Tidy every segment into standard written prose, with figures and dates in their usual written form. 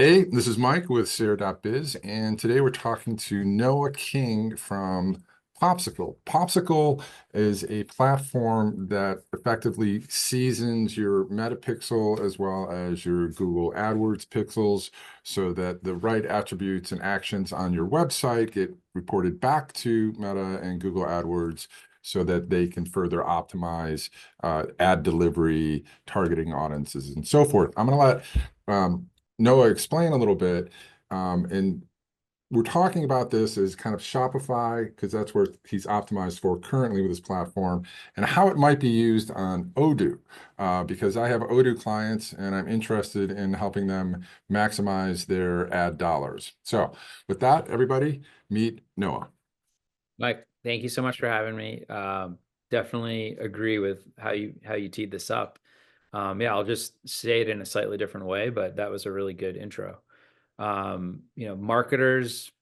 Hey, this is Mike with Serr.biz, and today we're talking to Noah King from Popsixle. Popsixle is a platform that effectively seasons your Meta pixel as well as your Google AdWords pixels so that the right attributes and actions on your website get reported back to Meta and Google AdWords so that they can further optimize ad delivery, targeting audiences, and so forth. I'm going to let Noah explain a little bit. And we're talking about this as kind of Shopify, because that's where he's optimized for currently with his platform, and how it might be used on Odoo, because I have Odoo clients and I'm interested in helping them maximize their ad dollars. So with that, everybody, meet Noah. Mike, thank you so much for having me. Definitely agree with how you teed this up. Yeah, I'll just say it in a slightly different way, but that was a really good intro. Marketers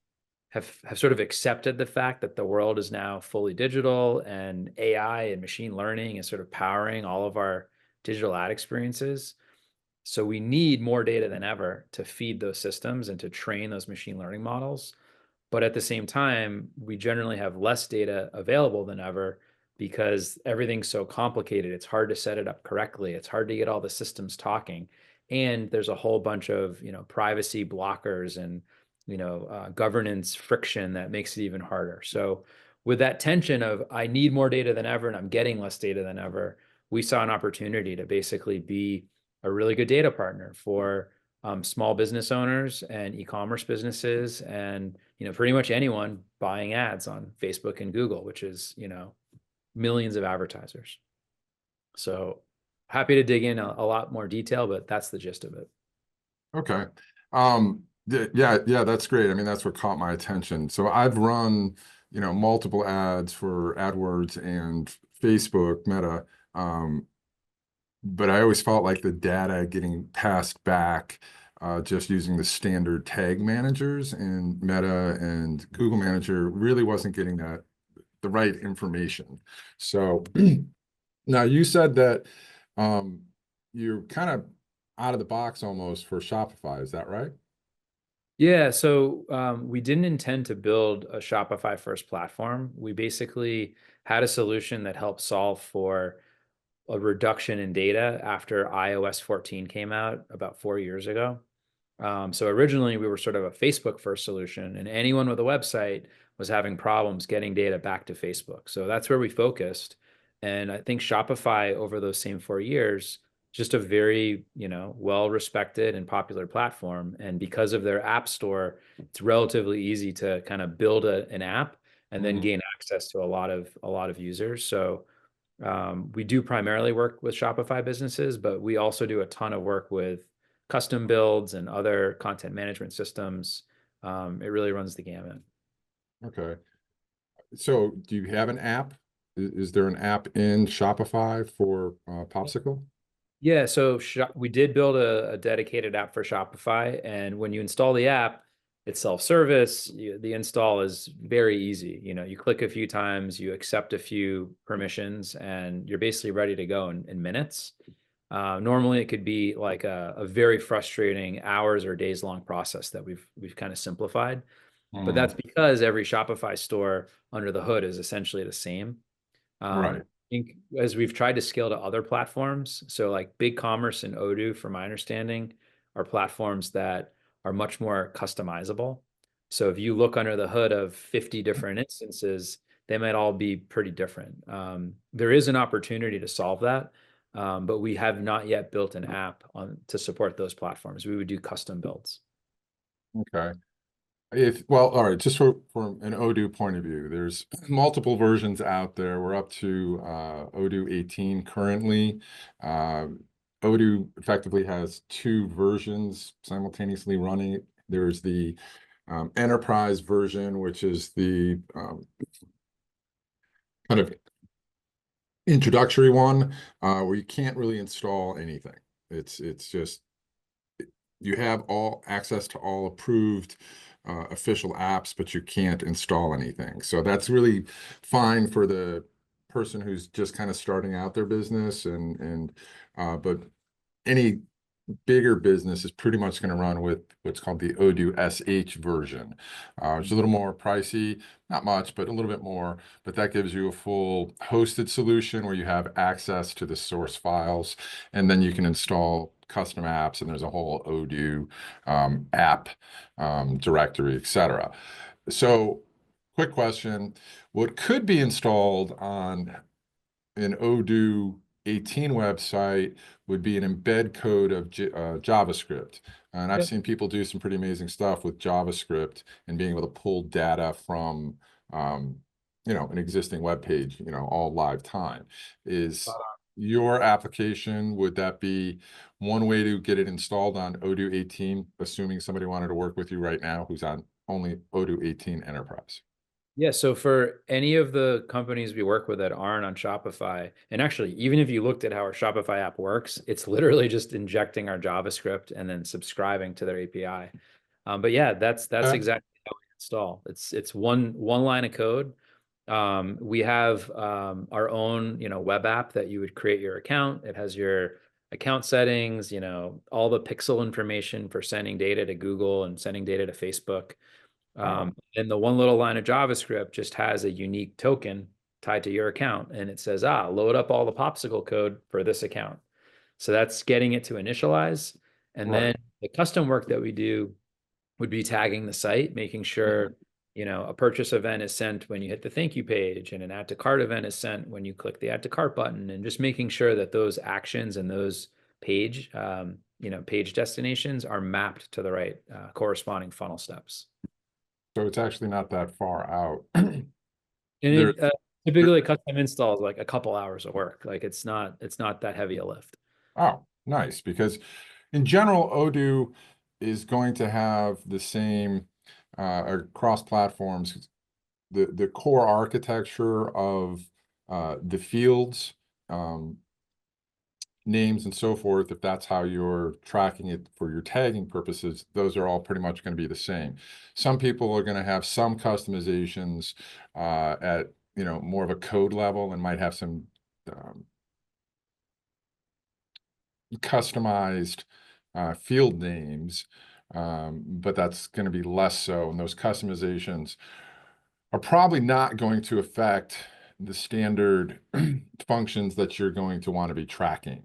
have sort of accepted the fact that the world is now fully digital and AI and machine learning is sort of powering all of our digital ad experiences. So we need more data than ever to feed those systems and to train those machine learning models. But at the same time, we generally have less data available than ever because everything's so complicated. It's hard to set it up correctly. It's hard to get all the systems talking. And there's a whole bunch of, privacy blockers and, governance friction that makes it even harder. So with that tension of I need more data than ever and I'm getting less data than ever, we saw an opportunity to basically be a really good data partner for small business owners and e-commerce businesses and pretty much anyone buying ads on Facebook and Google, which is millions of advertisers. So happy to dig in a lot more detail, but that's the gist of it. Okay. Yeah, that's great. I mean, that's what caught my attention. So I've run, multiple ads for AdWords and Facebook, Meta. But I always felt like the data getting passed back just using the standard tag managers and Meta and Google Manager really wasn't getting the right information. So now you said that you're kind of out of the box almost for Shopify. Is that right? Yeah, so we didn't intend to build a Shopify first platform. We basically had a solution that helped solve for a reduction in data after iOS 14 came out about 4 years ago. So originally we were sort of a Facebook first solution, and anyone with a website was having problems getting data back to Facebook. So that's where we focused. And I think Shopify over those same 4 years, just a very, well-respected and popular platform. And because of their app store, it's relatively easy to kind of build an app and then Mhm. gain access to a lot of users. So we do primarily work with Shopify businesses, but we also do a ton of work with custom builds and other content management systems. It really runs the gamut. Okay. So do you have an app? Is there an app in Shopify for Popsicle? Yeah, so we did build a dedicated app for Shopify, and when you install the app, it's self-service. The install is very easy. You click a few times, you accept a few permissions, and you're basically ready to go in minutes. Normally, it could be like a very frustrating hours or days long process that we've kind of simplified. But Mm, that's because every Shopify store under the hood is essentially the same. right. I think as we've tried to scale to other platforms, so like BigCommerce and Odoo, from my understanding, are platforms that are much more customizable. So if you look under the hood of 50 different instances, they might all be pretty different. There is an opportunity to solve that, but we have not yet built an app to support those platforms. We would do custom builds. Okay. All right, just from an Odoo point of view, there's multiple versions out there. We're up to Odoo 18 currently. Uh, Odoo effectively has two versions simultaneously running. There's the enterprise version, which is the kind of introductory one, where you can't really install anything. It's just you have all access to all approved official apps, but you can't install anything. So that's really fine for the person who's just kind of starting out their business but any bigger business is pretty much going to run with what's called the Odoo SH version, which is a little more pricey, not much, but a little bit more. But that gives you a full hosted solution where you have access to the source files, and then you can install custom apps, and there's a whole Odoo app directory, etc. So, quick question: what could be installed on an Odoo 18 website would be an embed code of JavaScript. And I've Yep. seen people do some pretty amazing stuff with JavaScript and being able to pull data from, an existing web page, all live time. Is your application, would that be one way to get it installed on Odoo 18, assuming somebody wanted to work with you right now who's on only Odoo 18 Enterprise? Yeah, so for any of the companies we work with that aren't on Shopify, and actually, even if you looked at how our Shopify app works, it's literally just injecting our JavaScript and then subscribing to their API. But yeah, that's exactly how we install. It's one line of code. We have our own, web app that you would create your account. It has your account settings, all the pixel information for sending data to Google and sending data to Facebook. And the one little line of JavaScript just has a unique token tied to your account. And it says, load up all the Popsixle code for this account. So that's getting it to initialize. And Right. then the custom work that we do would be tagging the site, making sure, a purchase event is sent when you hit the thank you page, and an add to cart event is sent when you click the add to cart button, and just making sure that those actions and those page destinations are mapped to the right corresponding funnel steps. So it's actually not that far out. And There, it typically custom install is like a couple hours of work. Like it's not that heavy a lift. oh, nice. Because in general, Odoo is going to have the same across platforms. The core architecture of the fields, names, and so forth, if that's how you're tracking it for your tagging purposes, those are all pretty much going to be the same. Some people are going to have some customizations at more of a code level and might have some customized field names, but that's going to be less so. And those customizations are probably not going to affect the standard functions that you're going to want to be tracking.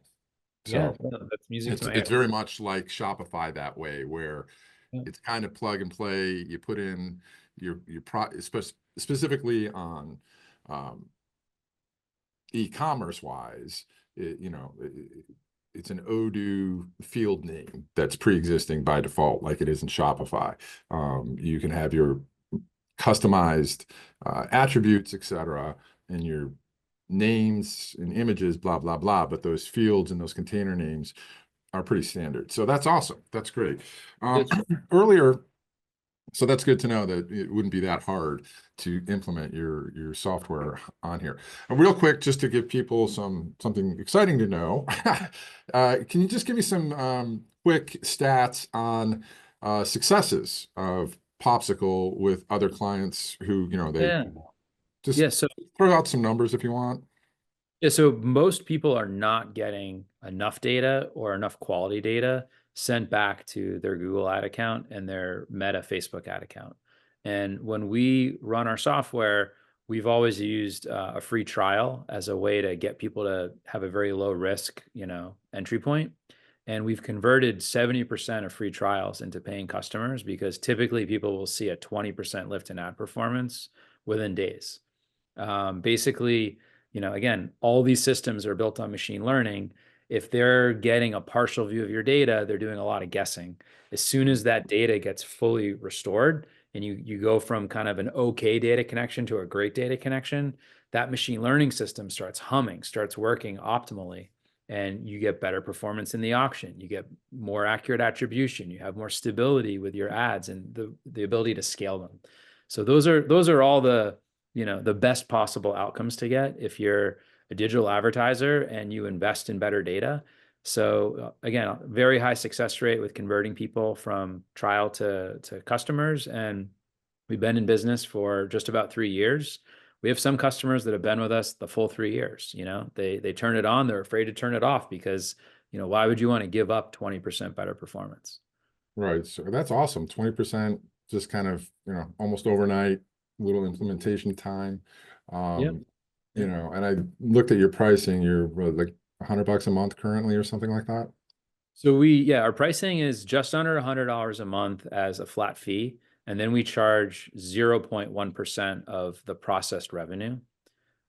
Yeah, So no, that's music to my it's ears. very much like Shopify that way, where Yeah. it's kind of plug and play. You put in specifically on e-commerce wise, it's an Odoo field name that's pre-existing by default, like it is in Shopify. You can have your customized attributes, etc., and your names and images, blah, blah, blah. But those fields and those container names are pretty standard. So that's awesome. That's great. Earlier, so that's good to know that it wouldn't be that hard to implement your software on here. And real quick, just to give people something exciting to know, can you just give me some quick stats on successes of Popsixle with other clients who, they Yeah. just Yeah. So throw out some numbers if you want. Yeah, so most people are not getting enough data or enough quality data sent back to their Google ad account and their Meta Facebook ad account. And when we run our software, we've always used a free trial as a way to get people to have a very low risk, entry point. And we've converted 70% of free trials into paying customers because typically people will see a 20% lift in ad performance within days. Basically, again, all these systems are built on machine learning. If they're getting a partial view of your data, they're doing a lot of guessing. As soon as that data gets fully restored and you go from kind of an okay data connection to a great data connection, that machine learning system starts humming, starts working optimally, and you get better performance in the auction. You get more accurate attribution. You have more stability with your ads and the ability to scale them. So those are all the best possible outcomes to get if you're a digital advertiser and you invest in better data. So again, very high success rate with converting people from trial to customers. And we've been in business for just about 3 years. We have some customers that have been with us the full 3 years. They turn it on, they're afraid to turn it off because Why would you want to give up 20% better performance? Right. So that's awesome. 20% just kind of, almost overnight, little implementation time. Yeah. Um, Yeah. and I looked at your pricing, you're like $100 a month currently or something like that. So our pricing is just under $100 a month as a flat fee. And then we charge 0.1% of the processed revenue.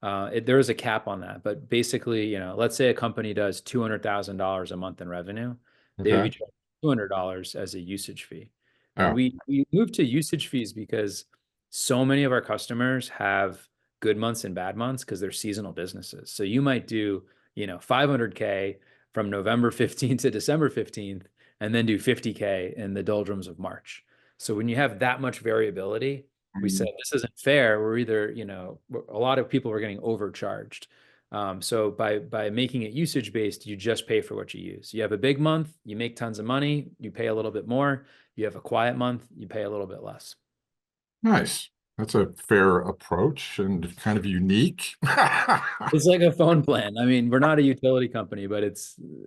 There is a cap on that, but basically, let's say a company does $200,000 a month in revenue, they would Okay. be charged $200 as a usage fee. And Oh, we moved to usage fees because so many of our customers have good months and bad months because they're seasonal businesses. So you might do, 500K from November 15th to December 15th, and then do 50K in the doldrums of March. So when you have that much variability, we said this isn't fair. We're either, a lot of people were getting overcharged. So by making it usage based, you just pay for what you use. You have a big month, you make tons of money, you pay a little bit more. You have a quiet month, you pay a little bit less. nice. That's a fair approach and kind of unique. It's like a phone plan. I mean, we're not a utility company, but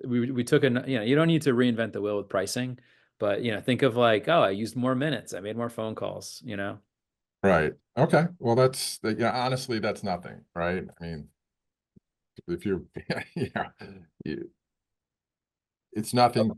we took you don't need to reinvent the wheel with pricing, but think of like, oh, I used more minutes, I made more phone calls. Right. Okay. Well, honestly, that's nothing, right? I mean, if you're, yeah, you, it's nothing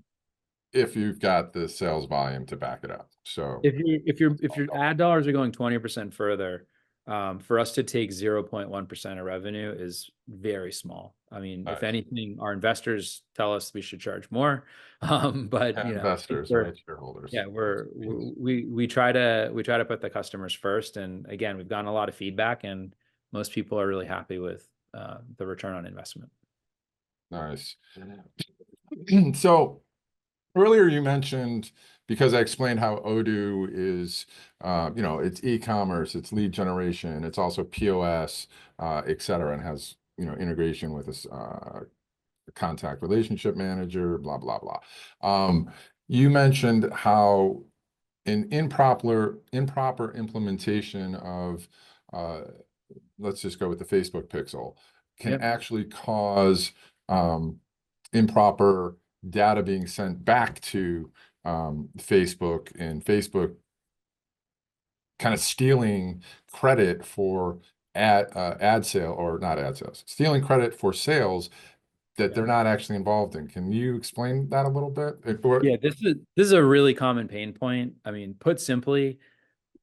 if you've got the sales volume to back it up. So, If your ad dollars are going 20% further, for us to take 0.1% of revenue is very small. I mean, if nice. anything, our investors tell us we should charge more. But And I think investors, right? Shareholders. yeah, we try to put the customers first. And again, we've gotten a lot of feedback, and most people are really happy with the return on investment. Nice. So earlier you mentioned, because I explained how Odoo is, it's e-commerce, it's lead generation, it's also POS, et cetera, and has, integration with this contact relationship manager, blah, blah, blah. You mentioned how an improper implementation of, uh, let's just go with the Facebook pixel, can Yep. actually cause improper data being sent back to Facebook, and Facebook kind of stealing credit for ad sale, or not ad sales, stealing credit for sales that Yeah. they're not actually involved in. Can you explain that a little bit? Yeah, this is a really common pain point. I mean, put simply,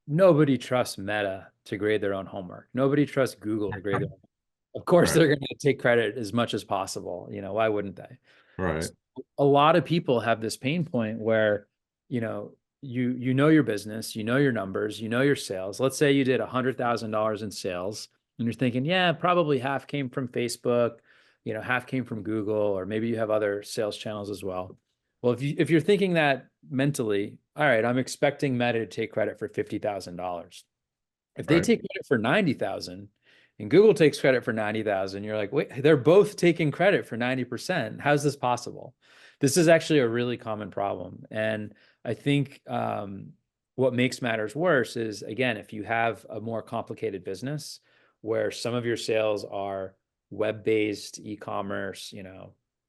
nobody trusts Meta to grade their own homework. Nobody trusts Google to grade their own. Of course, Right, they're going to take credit as much as possible. Why wouldn't they? right, So a lot of people have this pain point where, you know, you know your business, you know your numbers, you know your sales. Let's say you did $100,000 in sales, and you're thinking, yeah, probably half came from Facebook, half came from Google, or maybe you have other sales channels as well. Well, if you're thinking that mentally, all right, I'm expecting Meta to take credit for $50,000. If they right. take credit for 90,000 and Google takes credit for 90,000, you're like, wait, they're both taking credit for 90%. How's this possible? This is actually a really common problem. And I think what makes matters worse is, again, if you have a more complicated business where some of your sales are web-based e-commerce,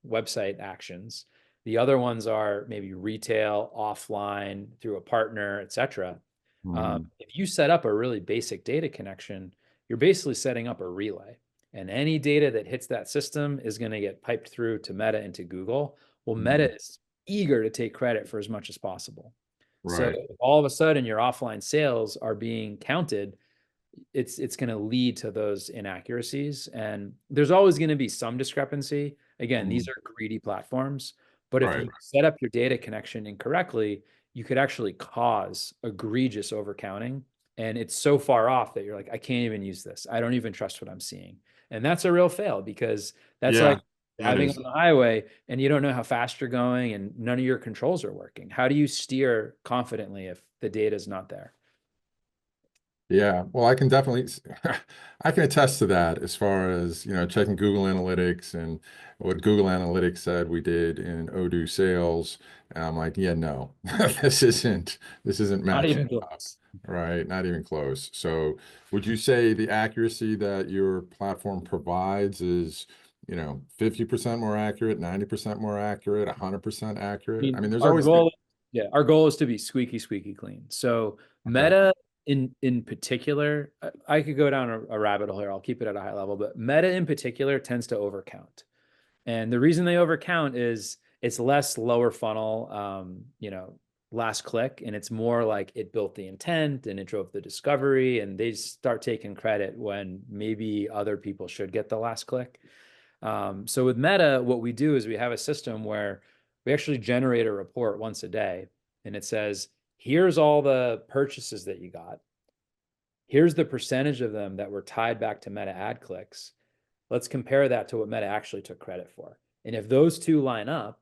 website actions, the other ones are maybe retail, offline, through a partner, et cetera. Mhm. If you set up a really basic data connection, you're basically setting up a relay. And any data that hits that system is going to get piped through to Meta and to Google. Well, Mhm. Meta is eager to take credit for as much as possible. So Right. if all of a sudden your offline sales are being counted, it's going to lead to those inaccuracies. And there's always going to be some discrepancy. Again, these Mhm. are greedy platforms, but if Right. you set up your data connection incorrectly, you could actually cause egregious overcounting. And it's so far off that you're like, I can't even use this. I don't even trust what I'm seeing. And that's a real fail, because that's Yeah, like that driving is. on the highway and you don't know how fast you're going and none of your controls are working. How do you steer confidently if the data is not there? Yeah, well, I can definitely, I can attest to that as far as, checking Google Analytics and what Google Analytics said we did in Odoo sales. And I'm like, yeah, no, this isn't Not matching even up, close. right? Not even close. So would you say the accuracy that your platform provides is 50% more accurate, 90% more accurate, 100% I accurate? I mean, mean, there's our always, goal, yeah, our goal is to be squeaky, squeaky clean. So okay, Meta in particular, I could go down a rabbit hole here. I'll keep it at a high level, but Meta in particular tends to overcount. And the reason they overcount is it's less lower funnel, last click, and it's more like it built the intent and it drove the discovery, and they start taking credit when maybe other people should get the last click. So with Meta, what we do is we have a system where we actually generate a report once a day, and it says, here's all the purchases that you got. Here's the percentage of them that were tied back to Meta ad clicks. Let's compare that to what Meta actually took credit for. And if those two line up,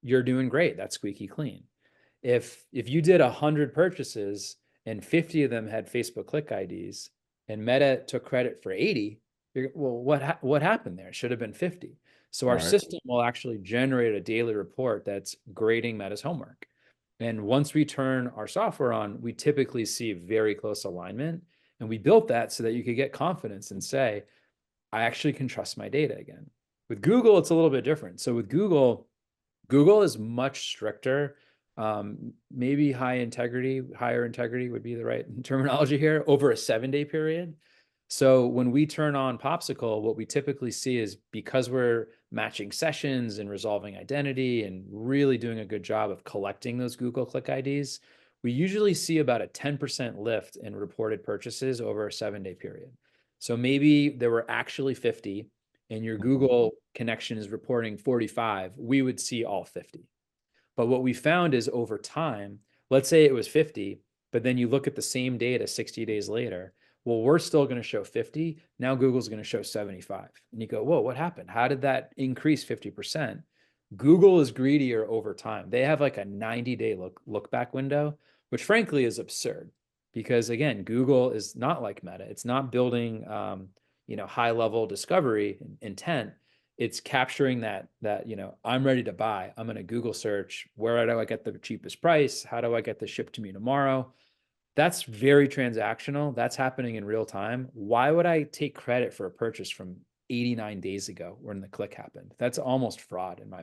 you're doing great. That's squeaky clean. If you did 100 purchases and 50 of them had Facebook click IDs and Meta took credit for 80, well, what happened there? It should have been 50. So our right. system will actually generate a daily report that's grading Meta's homework. And once we turn our software on, we typically see very close alignment. And we built that so that you could get confidence and say, I actually can trust my data again. With Google, it's a little bit different. So with Google is much stricter. Maybe higher integrity would be the right terminology here, over a 7-day period. So when we turn on Popsixle, what we typically see is, because we're matching sessions and resolving identity and really doing a good job of collecting those Google click IDs, we usually see about a 10% lift in reported purchases over a 7-day period. So maybe there were actually 50 and your Google connection is reporting 45, we would see all 50. But what we found is, over time, let's say it was 50, but then you look at the same data 60 days later, well, we're still going to show 50. Now Google's going to show 75. And you go, whoa, what happened? How did that increase 50%? Google is greedier over time. They have like a 90-day look back window, which frankly is absurd, because again, Google is not like Meta. It's not building high level discovery intent. It's capturing that I'm ready to buy. I'm going to Google search, where do I get the cheapest price? How do I get this shipped to me tomorrow? That's very transactional. That's happening in real time. Why would I take credit for a purchase from 89 days ago when the click happened? That's almost fraud, in my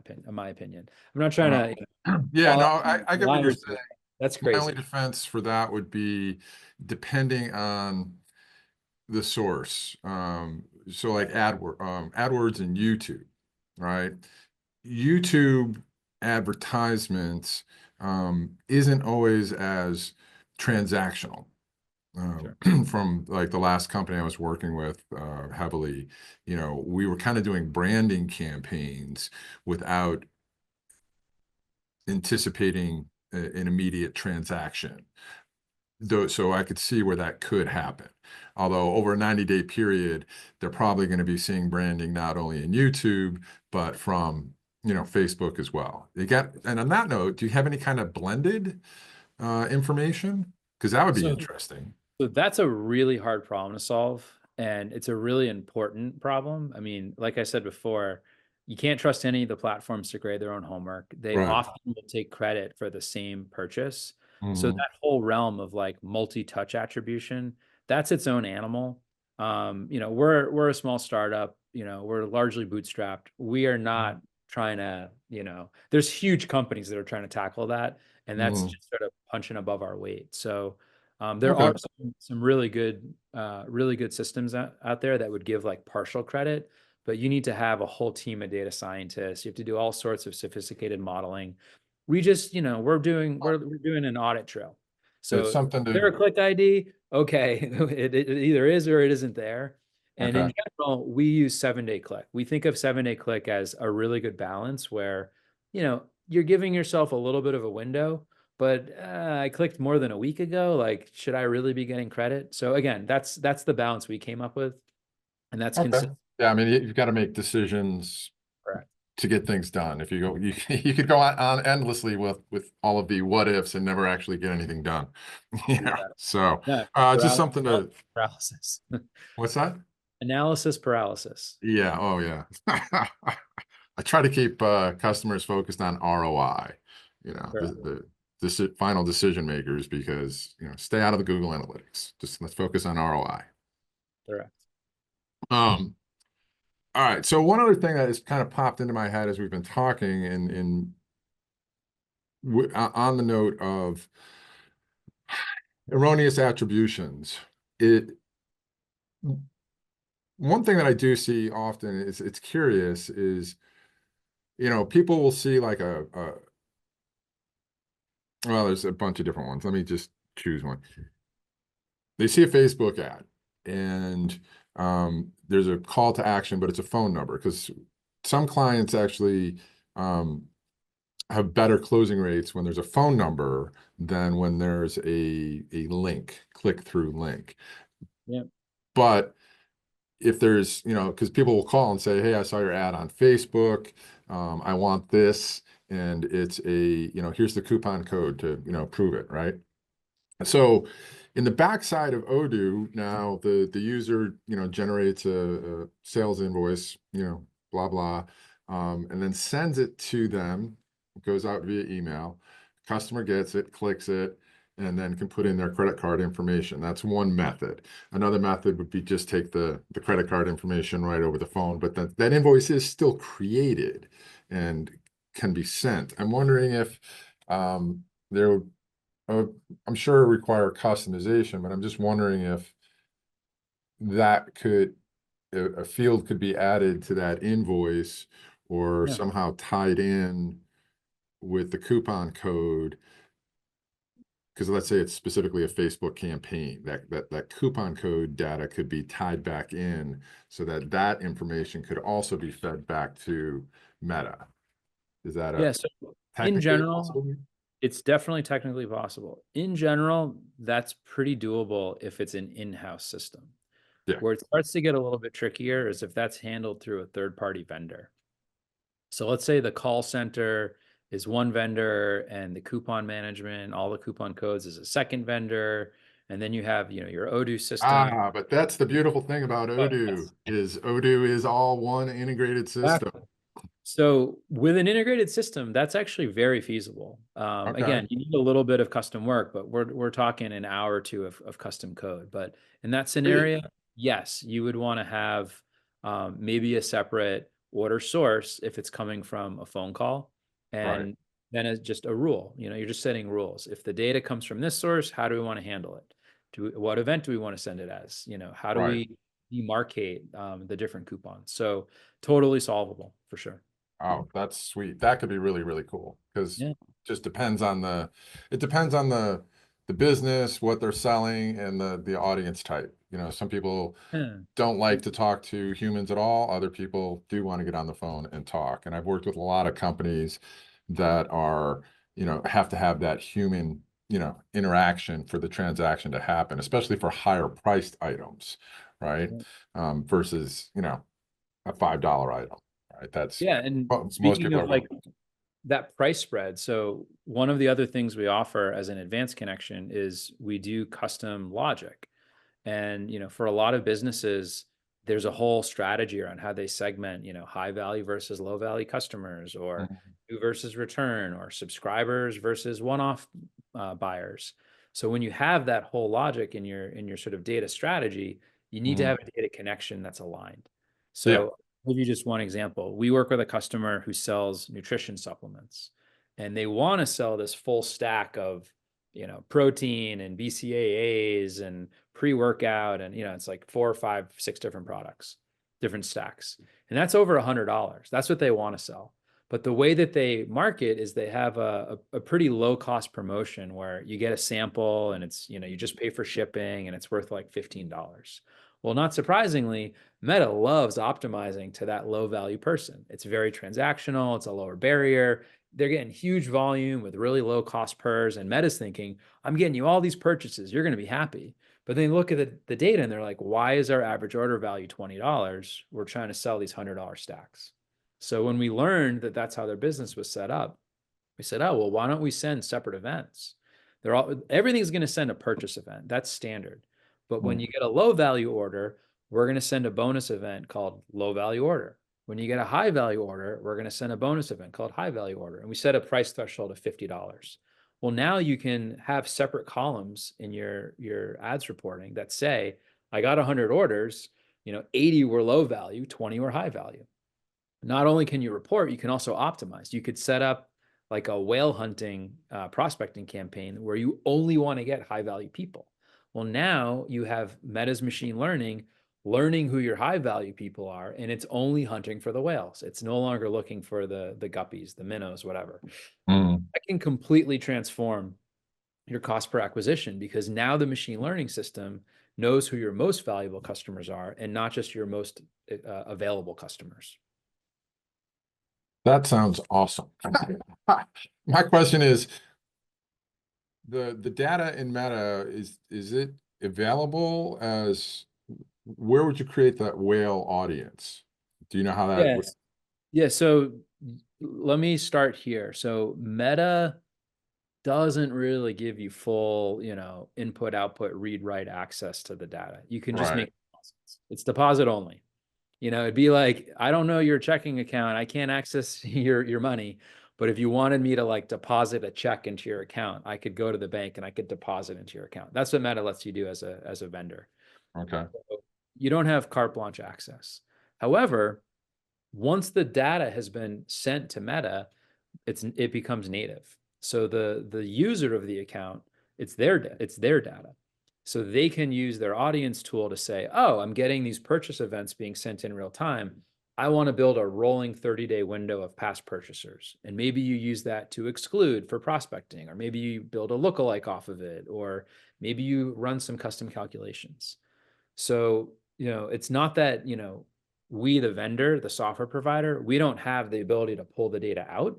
opinion. I'm not trying Well, to yeah, call no, out I get what you're liars, but saying. that's My only crazy. defense for that would be depending on the source. So like AdWords and YouTube, right? YouTube advertisements isn't always as transactional. Sure. From like the last company I was working with heavily, we were kind of doing branding campaigns without anticipating an immediate transaction. Though, so I could see where that could happen. Although over a 90-day period, they're probably going to be seeing branding not only in YouTube, but from, Facebook as well. And on that note, do you have any kind of blended information? Because that would be So interesting. So that's a really hard problem to solve, and it's a really important problem. I mean, like I said before, you can't trust any of the platforms to grade their own homework. They Right. often will take credit for the same purchase. So Hmm. that whole realm of like multi-touch attribution, that's its own animal. We're a small startup, we're largely bootstrapped. We are not trying to, there's huge companies that are trying to tackle that, and that's Hmm. just sort of punching above our weight. So there Okay. are some really good systems out there that would give like partial credit, but you need to have a whole team of data scientists. You have to do all sorts of sophisticated modeling. We just, we're doing an audit trail. It's So something there to, a click ID? Okay, it either is or it isn't there. And in okay. general, we use 7-day click. We think of 7-day click as a really good balance where, you're giving yourself a little bit of a window, but I clicked more than a week ago. Like, should I really be getting credit? So again, that's the balance we came up with, and that's Okay. consistent. Yeah, I mean, you've got to make decisions Correct. to get things done. If you go, you could go on endlessly with all of the what ifs and never actually get anything done. Yeah. Exactly. So Yeah. just something to, Paralysis. what's that? Analysis paralysis. Yeah. Oh, yeah. I try to keep customers focused on ROI, Correct. the final decision makers, because, stay out of the Google Analytics. Just let's focus on ROI. Correct. Um, All right. So one other thing that has kind of popped into my head as we've been talking, on the note of erroneous attributions, it one thing that I do see often is it's curious is, people will see like well, there's a bunch of different ones. Let me just choose one. They see a Facebook ad and there's a call to action, but it's a phone number because some clients actually have better closing rates when there's a phone number than when there's a link, click through link. Yeah. But if there's, because people will call and say, hey, I saw your ad on Facebook. I want this. And it's here's the coupon code to, prove it, right? So in the backside of Odoo, now the user, generates a sales invoice, blah, blah, and then sends it to them. It goes out via email. Customer gets it, clicks it, and then can put in their credit card information. That's one method. Another method would be just take the credit card information right over the phone, but that invoice is still created and can be sent. I'm wondering if there uh, I'm sure require customization, but I'm just wondering if that a field could be added to that invoice or Yeah. somehow tied in with the coupon code. Because let's say it's specifically a Facebook campaign, that coupon code data could be tied back in so that that information could also be fed back to Meta. Is that Yeah. So in technically general, possible? it's definitely technically possible. In general, that's pretty doable if it's an in-house system. Yeah. Where it starts to get a little bit trickier is if that's handled through a third-party vendor. So let's say the call center is one vendor and the coupon management, all the coupon codes is a second vendor. And then you have, your Odoo system. But that's the beautiful thing about Odoo is Odoo is all one integrated system. Exactly. So with an integrated system, that's actually very feasible. Okay. Again, you need a little bit of custom work, but we're talking an hour or two of custom code. But in that Sweet. scenario, yes, you would want to have maybe a separate order source if it's coming from a phone call, Right. and then it's just a rule. You're just setting rules. If the data comes from this source, how do we want to handle it? What event do we want to send it as? How do Right. we demarcate the different coupons? So totally solvable for sure. Oh, that's sweet. That could be really, really cool because Yeah. just depends on it depends on the business, what they're selling, and the audience type. Some people Yeah. don't like to talk to humans at all. Other people do want to get on the phone and talk. And I've worked with a lot of companies that are, have to have that human, interaction for the transaction to happen, especially for higher priced items, right? Versus, a $5 item, right? That's Yeah. And most speaking people of are like willing. that price spread, so one of the other things we offer as an advanced connection is we do custom logic. And, for a lot of businesses, there's a whole strategy around how they segment, high value versus low value customers, or Mhm. new versus return, or subscribers versus one-off buyers. So when you have that whole logic in your sort of data strategy, you need to Mhm. have a data connection that's aligned. Yeah. So I'll give you just one example. We work with a customer who sells nutrition supplements, and they want to sell this full stack of protein and BCAAs and pre-workout, and it's like 4 or 5, 6 different products, different stacks. And that's over $100. That's what they want to sell. But the way that they market is they have a pretty low cost promotion where you get a sample and it's, you just pay for shipping and it's worth like $15. Well, not surprisingly, Meta loves optimizing to that low value person. It's very transactional, it's a lower barrier. They're getting huge volume with really low cost pers, and Meta's thinking, I'm getting you all these purchases, you're going to be happy. But then look at the data and they're like, why is our average order value $20? We're trying to sell these $100 stacks. So when we learned that that's how their business was set up, we said, oh, well, why don't we send separate events? Everything's going to send a purchase event. That's standard. But when Mhm. you get a low value order, we're going to send a bonus event called low value order. When you get a high value order, we're going to send a bonus event called high value order. And we set a price threshold of $50. Well, now you can have separate columns in your ads reporting that say, I got 100 orders. 80 were low value, 20 were high value. Not only can you report, you can also optimize. You could set up like a whale hunting prospecting campaign where you only want to get high value people. Well, now you have Meta's machine learning who your high value people are, and it's only hunting for the whales. It's no longer looking for the guppies, the minnows, whatever. Mm. That can completely transform your cost per acquisition, because now the machine learning system knows who your most valuable customers are and not just your most available customers. That sounds awesome. My question is, the data in Meta, is it available as, where would you create that whale audience? Do you know how that would? Yes. Yeah, so let me start here. So Meta doesn't really give you full, input, output, read, write access to the data. You can just Right. make deposits. It's deposit only. It'd be like, I don't know your checking account. I can't access your money. But if you wanted me to like deposit a check into your account, I could go to the bank and I could deposit into your account. That's what Meta lets you do as a vendor. Okay. So you don't have carte blanche access. However, once the data has been sent to Meta, it becomes native. So the user of the account, it's their data. So they can use their audience tool to say, oh, I'm getting these purchase events being sent in real time. I want to build a rolling 30-day window of past purchasers. And maybe you use that to exclude for prospecting, or maybe you build a lookalike off of it, or maybe you run some custom calculations. So, it's not that, we, the vendor, the software provider, we don't have the ability to pull the data out,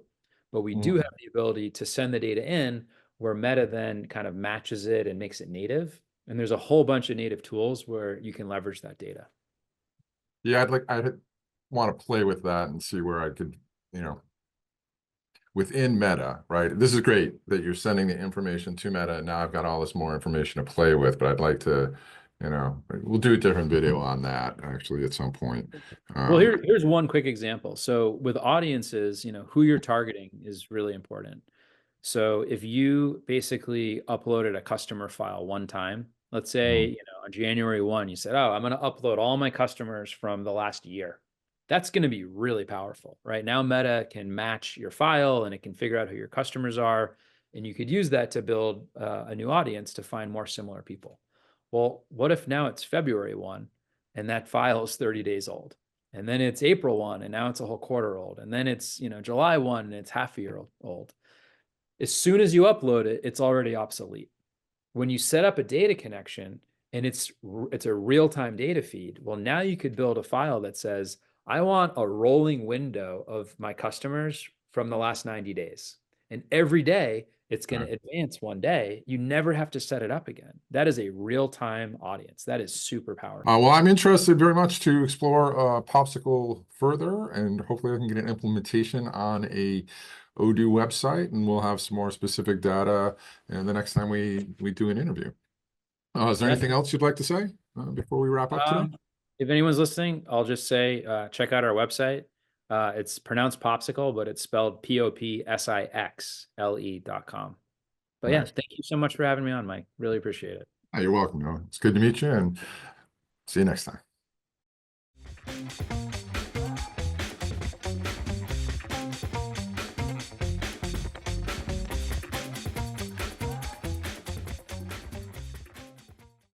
but we do Mm. have the ability to send the data in, where Meta then kind of matches it and makes it native. And there's a whole bunch of native tools where you can leverage that data. Yeah, I'd want to play with that and see where I could, you know, within Meta, right? This is great that you're sending the information to Meta, and now I've got all this more information to play with, but I'd like to, we'll do a different video on that actually at some point. Well, Um, here's one quick example. So with audiences, who you're targeting is really important. So if you basically uploaded a customer file one time, let's say, on January 1, you said, oh, I'm going to upload all my customers from the last year. That's going to be really powerful, right? Now Meta can match your file and it can figure out who your customers are. And you could use that to build a new audience to find more similar people. Well, what if now it's February 1 and that file is 30 days old? And then it's April 1 and now it's a whole quarter old. And then it's, July 1 and it's half a year old. As soon as you upload it, it's already obsolete. When you set up a data connection and it's a real-time data feed, well, now you could build a file that says, I want a rolling window of my customers from the last 90 days. And every day it's going to advance one day. You never have to set it up again. That is a real-time audience. That is super powerful. well, I'm interested very much to explore Popsixle further, and hopefully I can get an implementation on a Odoo website, and we'll have some more specific data the next time we do an interview. Is there Yeah. anything else you'd like to say before we wrap up today? If anyone's listening, I'll just say, check out our website. It's pronounced Popsicle, but it's spelled POPSIXLE.com. But yeah, Nice. thank you so much for having me on, Mike. Really appreciate it. You're welcome. It's good to meet you, and see you next time.